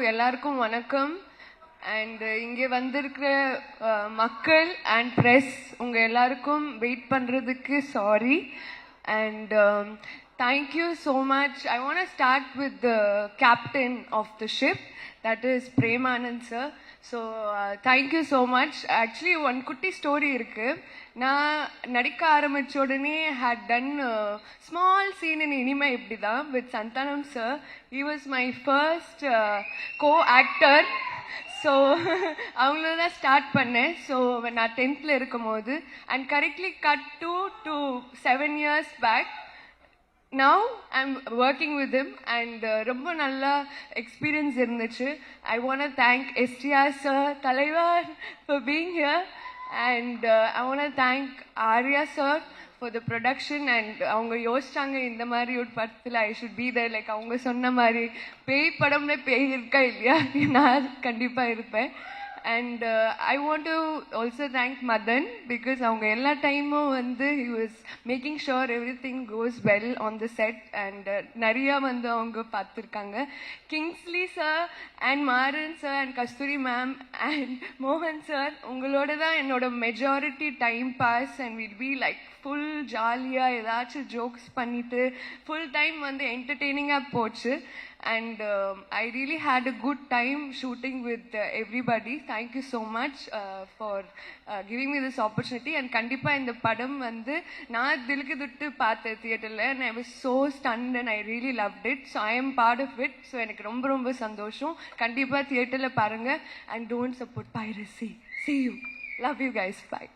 எல்லாருக்கும் வணக்கம். அண்ட் இங்கே வந்திருக்கிற மக்கள் அண்ட் ப்ரெஸ் உங்கள் எல்லாருக்கும் வெயிட் பண்ணுறதுக்கு sorry. And thank you so much. I want to start with the captain of the ship, that is Premanand sir. So thank you so much. Actually one குட்டி story இருக்கு. நான் நடிக்க ஆரம்பிச்ச உடனே had done a small scene in இனிமை இப்படிதான் with Santanam sir. He was my first co-actor. So அவங்கள தான் ஸ்டார்ட் பண்ணேன். ஸோ நான் 10th இருக்கும் போது and correctly cut to 7 years back. Now I'm working with him and ரொம்ப நல்ல experience இருந்துச்சு. I want to thank STR sir, Talaivar, for being here, and I want to thank Arya sir for the production. And அவங்க யோசிச்சாங்க இந்த மாதிரி ஒரு படத்தில் I should be there. Like அவங்க சொன்ன மாதிரி பேய் படம்ல பேய் இருக்கா இல்லையா, நான் கண்டிப்பாக இருப்பேன். And I want to also thank Madan because அவங்க எல்லா டைமும் வந்து he was making sure everything goes well on the set. and நிறையா வந்து அவங்க பார்த்துருக்காங்க. Kingsley sir and Maran sir and Kasthuri ma'am and மோகன் சார், உங்களோட தான் என்னோட majority time pass. And will be like full ஜாலியாக ஏதாச்சும் ஜோக்ஸ் பண்ணிட்டு ஃபுல் டைம் வந்து என்டர்டெய்னிங்காக போச்சு. And I really had a good time shooting with everybody. Thank you so much for giving me this opportunity. And kandipa இந்த படம் வந்து நான் திலுக்கு துட்டு பார்த்தேன் தியேட்டரில். and I was so stunned and I really loved it. So I am part of it. So எனக்கு ரொம்ப ரொம்ப சந்தோஷம். கண்டிப்பாக தியேட்டரில் பாருங்கள் and don't support piracy. See you. Love you guys. Bye.